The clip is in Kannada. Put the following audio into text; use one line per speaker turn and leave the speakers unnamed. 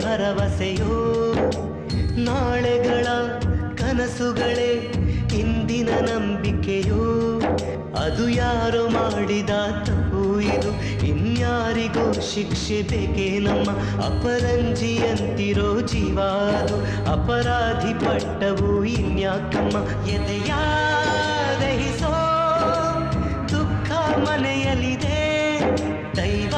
ಭರವಸೆಯೋ ನಾಳೆಗಳ ಕನಸುಗಳೇ ಇಂದಿನ ನಂಬಿಕೆಯೋ ಅದು ಯಾರೋ ಮಾಡಿದ ತಪ್ಪು ಇದು ಇನ್ಯಾರಿಗೋ ಶಿಕ್ಷೆ ಬೇಕೇ ನಮ್ಮ ಅಪರಂಜಿಯಂತಿರೋ ಜೀವ ಅದು ಅಪರಾಧಿ ಪಟ್ಟವು ಇನ್ಯಾಕಮ್ಮ ಎದೆಯ ದಹಿಸೋ ದುಃಖ ಮನೆಯಲ್ಲಿದೆ ದೈವ